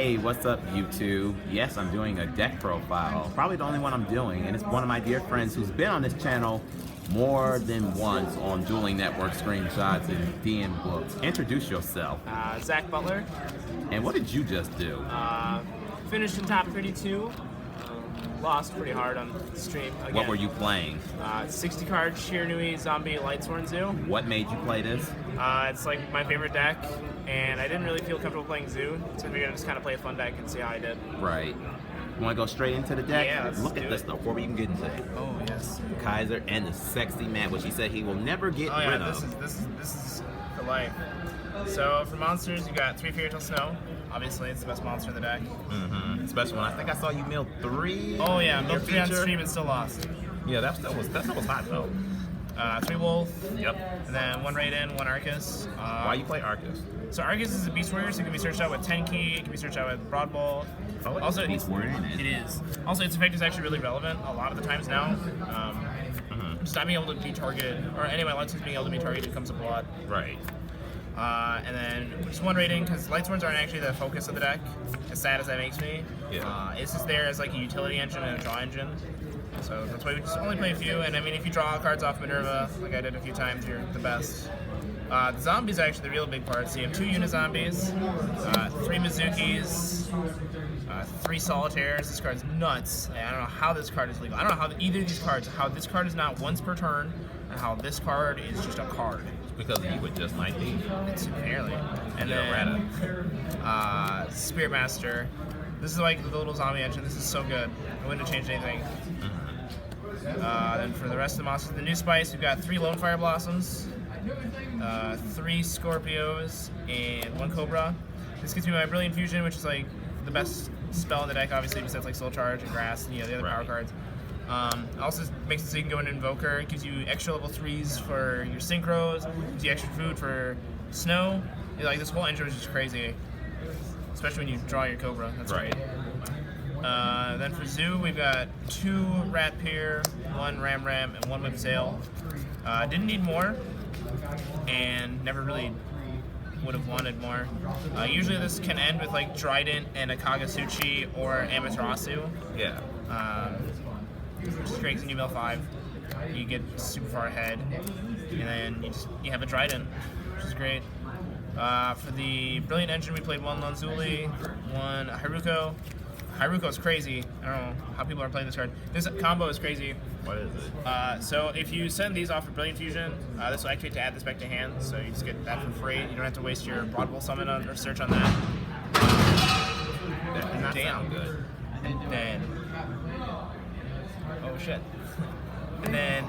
Hey, what's up, YouTube? Yes, I'm doing a deck profile. Probably the only one I'm doing, and it's one of my dear friends who's been on this channel more than once on Dueling Network screenshots and DM books. Introduce yourself. Zach Butler. And what did you just do? Finished in top 32. Lost pretty hard on stream again. What were you playing? 60 card Shiranui Zombie Lightsworn Zoo. What made you play this? It's like my favorite deck, and I didn't really feel comfortable playing Zoo, so I figured I'd just kind of play a fun deck and see how I did. Right. You want to go straight into the deck? Yeah, let's Look do at this it. though, before we even get into it. Oh yes. Kaiser and the sexy man, which he said he will never get rid of. This is for life. So for monsters, you got 3 Fairy Tale Snow. Obviously, it's the best monster in the deck. Mm-hmm. Especially when I think I saw you mill 3. Oh yeah, in milled your 3 on feature. stream and still lost. Yeah, that still was hot though. 3 Wolf. Yep. And then 1 Raiden, 1 Arcus. Why you play Arcus? So Arcus is a Beast Warrior, so it can be searched out with 10 key, it can be searched out with Broad Bolt. Oh, Also, it's Beast Warrior in it. It is. Also, its effect is actually really relevant a lot of the times now. Just not being able to be targeted, or anyway, Lightsworns being able to be targeted comes up a lot. Right. And then just 1 rating, because Lightsworns aren't actually the focus of the deck, as sad as that makes me. Yeah. It's just there as like a utility engine and a draw engine. So that's why we just only play a few, and I mean, if you draw cards off Minerva, like I did a few times, you're the best. The zombies are actually the real big part. So you have 2 Unizombies, 3 Mizukis, 3 Solitaires. This card's nuts. I don't know how this card is legal. I don't know how either of these cards, how this card is not once per turn, and how this card is just a card. Because you would just like these. It's apparently. And Yeah, then Spirit Master. This is like the little zombie engine. This is so good. I wouldn't have changed anything. Then for the rest of the monsters, the new spice, we've got 3 Lone Fire Blossoms, 3 Scorpios, and 1 Cobra. This gives me my Brilliant Fusion, which is like the best spell in the deck, obviously, besides like Soul Charge and Grass and the other power cards. Also makes it so you can go into Invoker. It gives you extra level 3s for your Synchros, gives you extra food for Snow. Like this whole engine is just crazy, especially when you draw your Cobra. That's Right. great. Then for Zoo, we've got 2 Rat Pier, 1 Ram and 1 Whip Sail. Didn't need more, and never really would have wanted more. Usually this can end with like Trident and a Kagasuchi or Amaterasu. Yeah. Which is great because you mill 5, you get super far ahead, and then you have a Trident, which is great. For the Brilliant Engine, we played 1 Lonzuli, 1 Haruko. Haruko is crazy. I don't know how people are playing this card. This combo is crazy. What is it? So if you send these off for Brilliant Fusion, this will activate to add this back to hand, so you just get that for free. You don't have to waste your Broad Bolt summon or search on that. That does not sound good. And then, oh shit. And then,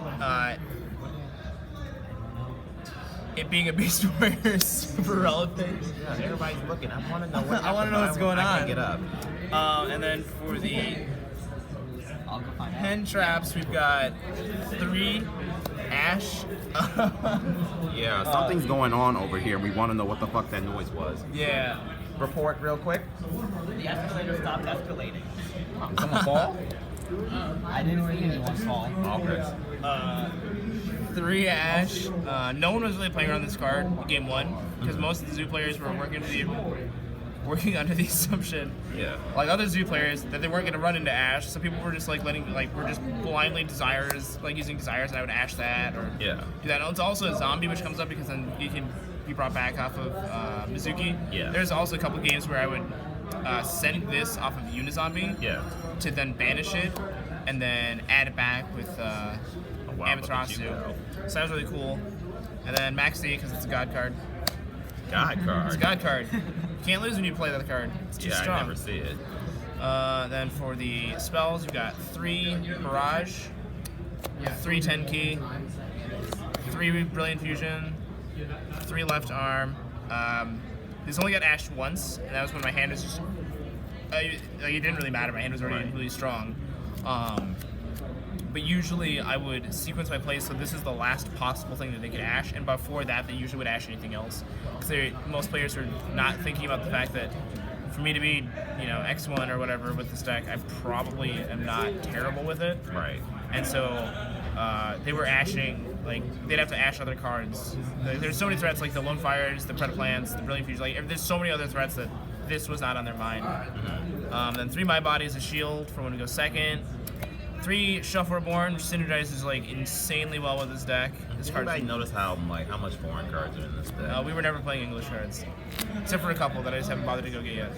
it being a Beast Warrior is super relevant. Yeah, everybody's looking. I want to know what I want to know what's going on. I can't get up. And then for the Pen Traps, we've got 3 Ash. Yeah, something's going on over here. We want to know what the fuck that noise was. Yeah. Report real quick. The escalator stopped escalating. Did someone fall? I didn't see anyone fall. Okay. 3 Ash. No one was really playing around this card in game 1 because most of the Zoo players were working under the assumption, Yeah. like other Zoo players, that they weren't going to run into Ash. So people were just like we're just blindly Desires, like using Desires, and I would Ash that or Yeah. do that. And it's also a zombie which comes up because then you can be brought back off of Mizuki. Yeah. There's also a couple games where I would send this off of Unizombie. Yeah. To then banish it and then add it back with wow, Amaterasu. look at you So that was really cool. And then Maxi, because it's a God card. God card. It's a God card. You can't lose when you play that card. It's too Yeah, strong. I never see it. Then for the spells, you've got 3 Barrage, 3 10 Key, 3 Brilliant Fusion, 3 Left Arm. This only got ashed once, and that was when my hand was just... it didn't really matter. My hand was already really strong. But usually I would sequence my plays so this is the last possible thing that they could ash, and before that they usually would ash anything else. Because most players are not thinking about the fact that for me to be, X1 or whatever with this deck, I probably am not terrible with it. Right. And so they were ashing, like, they'd have to ash other cards. There's so many threats, like the Lone Fires, the Predaplants, the Brilliant Fusion, like, there's so many other threats that this was not on their mind. Then 3 My Body as a shield for when we go second. 3 Shuffle Reborn, which synergizes like insanely well with this deck. This card. Anybody notice how much foreign cards are in this deck? We were never playing English cards, except for a couple that I just haven't bothered to go get yet.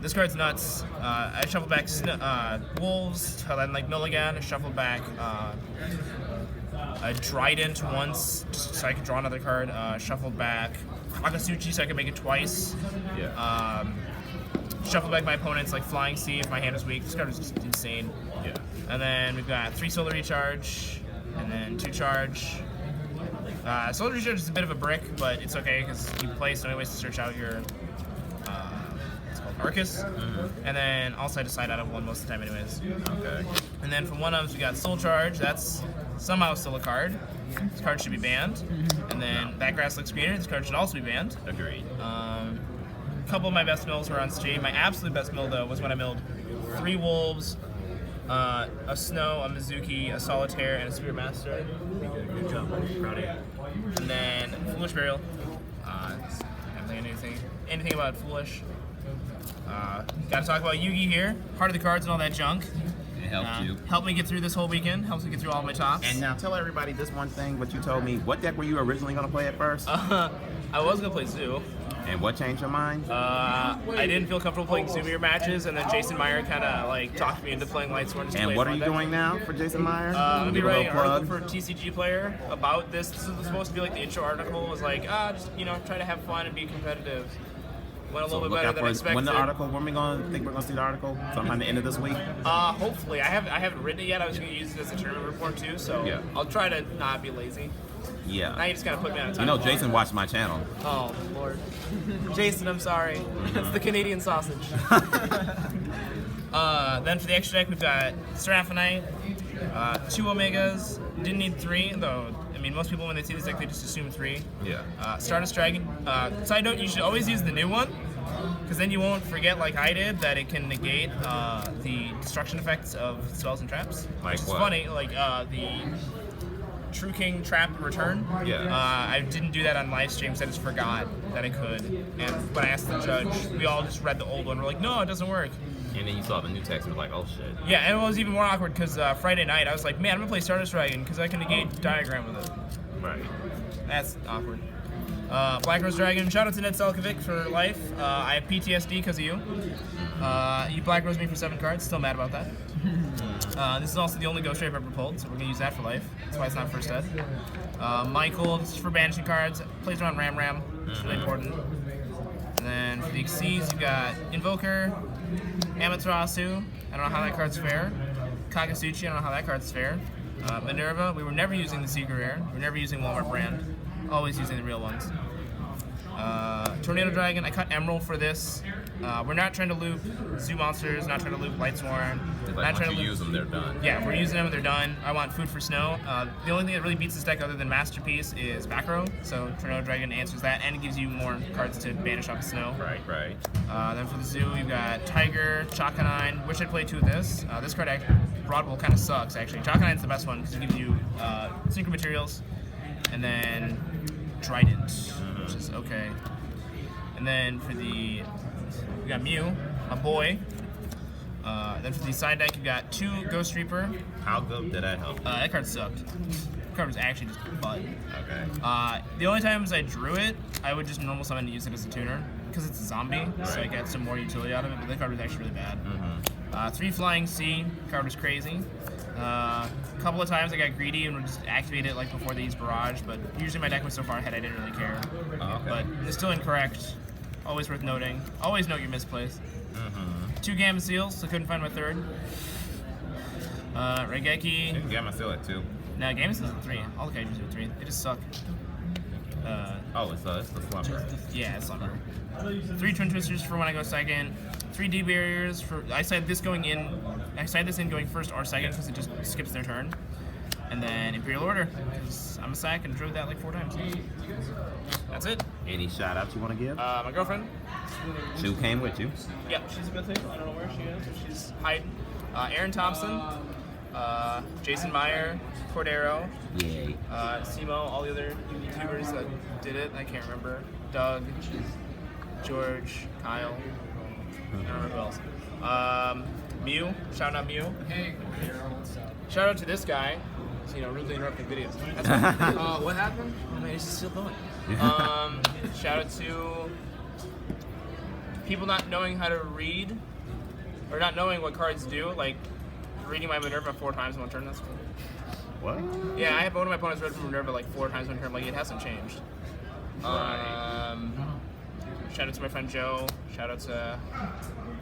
This card's nuts. I shuffled back Wolves, then like Milligan. I shuffled back a Trident once, just so I could draw another card. Shuffled back Akatsuchi so I could make it twice. Yeah. Shuffle back my opponent's like Flying Sea if my hand is weak. This card is just insane. Yeah. And then we've got 3 Solar Recharge, and then 2 Charge. Solar Recharge is a bit of a brick, but it's okay because you play so many ways to search out your it's called Arcus. And then I'll side to side out of 1 most of the time anyways. Okay. And then from 1-ofs we got Soul Charge. That's somehow still a card. This card should be banned. And then that grass looks greener. This card should also be banned. Agreed. A couple of my best mills were on stream. My absolute best mill though was when I milled 3 Wolves, a Snow, a Mizuki, a Solitaire, and a Spirit Master. Good job. Proud of you. And then Foolish Burial. I don't think anything about Foolish. Got to talk about Yugi here. Heart of the Cards and all that junk. It helped you. Helped me get through this whole weekend. Helps me get through all my tops. And now tell everybody this one thing, what you told me. What deck were you originally going to play at first? I was gonna play Zoo. And what changed your mind? I didn't feel comfortable playing Zoomier matches, and then Jason Meyer kind of like talked me into playing Lightsworn. And what are you doing now for Jason Meyer? I'm gonna be Give a writing little an article plug. for TCG Player about this. This is supposed to be like the intro article. Was like, just try to have fun and be competitive. Went a So little bit look better out than for expected. when the article. When we're gonna see the article? Sometime the end of this week. Hopefully, I haven't written it yet. I was gonna use it as a tournament report too, so Yeah. I'll try to not be lazy. Now Yeah. you just gotta put me on a time. You know, Jason watched my channel. Oh Lord, Jason, I'm sorry. It's the Canadian sausage. Then for the extra deck, we've got Seraphinite, 2 Omegas. Didn't need 3, though. I mean, most people when they see this deck, they just assume 3. Yeah. Stardust Dragon. Side note: you should always use the new one, because then you won't forget, like I did, that it can negate the destruction effects of spells and traps. Like which is what? funny, like the True King Trap Return. Yeah. I didn't do that on live stream because I just forgot that I could. And when I asked the judge, we all just read the old one. We're like, no, it doesn't work. And then you saw the new text and was like, oh shit. Yeah, and it was even more awkward because Friday night I was like, man, I'm gonna play Stardust Dragon because I can negate Diagram with it. Right. That's awkward. Black Rose Dragon. Shout out to Ned Selkovic for life. I have PTSD because of you. You Black Rose me for 7 cards. Still mad about that. This is also the only Ghost Ray I've ever pulled, so we're gonna use that for life. That's why it's not first ed. Michael, this is for banishing cards. Plays around Ram. It's really important. And then for the Xyz, you've got Invoker, Amaterasu. I don't know how that card's fair. Kagasuchi. I don't know how that card's fair. Minerva. We were never using the Secret Rare. We were never using Walmart brand. Always using the real ones. Tornado Dragon. I cut Emerald for this. We're not trying to loop Zoo Monsters. Not trying to loop Lightsworn. Like Not once trying you to loop. use them, they're done. Yeah, if we're using them and they're done. I want Food for Snow. The only thing that really beats this deck other than Masterpiece is back row. So Tornado Dragon answers that, and it gives you more cards to banish off of Snow. Right. Right. Then for the Zoo, you've got Tiger, Chakanine. Wish I'd played 2 of this. This card, Broadwell, kind of sucks, actually. Chakanine's the best one because it gives you Synchro Materials, and then Trident, which is okay. And then for the, we got Mew, a boy. Then for the side deck, you got 2 Ghost Reaper. How good did that help? That card sucked. That card was actually just butt. Okay. The only times I drew it, I would just normal summon to use it as a tuner because it's a zombie, so I get some more utility out of it. But that card was actually really bad. 3 Flying Sea. Card was crazy. A couple of times I got greedy and would just activate it like before they use Barrage, but usually my deck was so far ahead I didn't really care. Oh, okay. But it's still incorrect. Always worth noting. Always note your misplays. 2 Gamma Seals, so couldn't find my 3rd. Regeki. You can get my seal at 2. No, Gamma Seals at 3. All the Kaijus are at 3. They just suck. Oh, it's the slumber. Yeah, it's Slumber. 3 Twin Twisters for when I go second. 3 D Barriers for. I side this in going first or second because it just skips their turn. And then Imperial Order, because I'm a sack and drove that like 4 times. That's it. Any shout outs you want to give? My girlfriend. Who came with you? Yeah, she's a good thing. I don't know where she is. She's hiding. Aaron Thompson, Jason Meyer, Cordero, Yay. Simo, all the other YouTubers that did it. I can't remember. Doug. George, Kyle. I don't remember who else. Mew, shout out Mew. Hey, Shout out to this guy. Who's, rudely interrupting videos. That's what happened? oh man, he's still going. Shout out to people not knowing how to read or not knowing what cards do, like reading my Minerva 4 times in one turn. That's cool. What? Yeah, I have one of my opponents read from Minerva like 4 times in one turn. Like it hasn't changed. Shout out to my friend Joe. Shout out to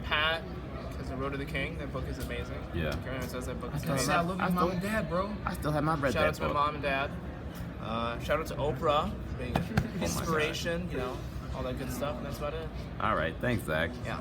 Pat, because The Road to the King, that book is amazing. Yeah. Everyone says that book is That's amazing. how I love your mom and dad, bro. I still have not read Shout that out to my book. mom and dad. Shout out to Oprah, being inspiration, all that good stuff, and that's about it. All right, thanks, Zach. Yeah.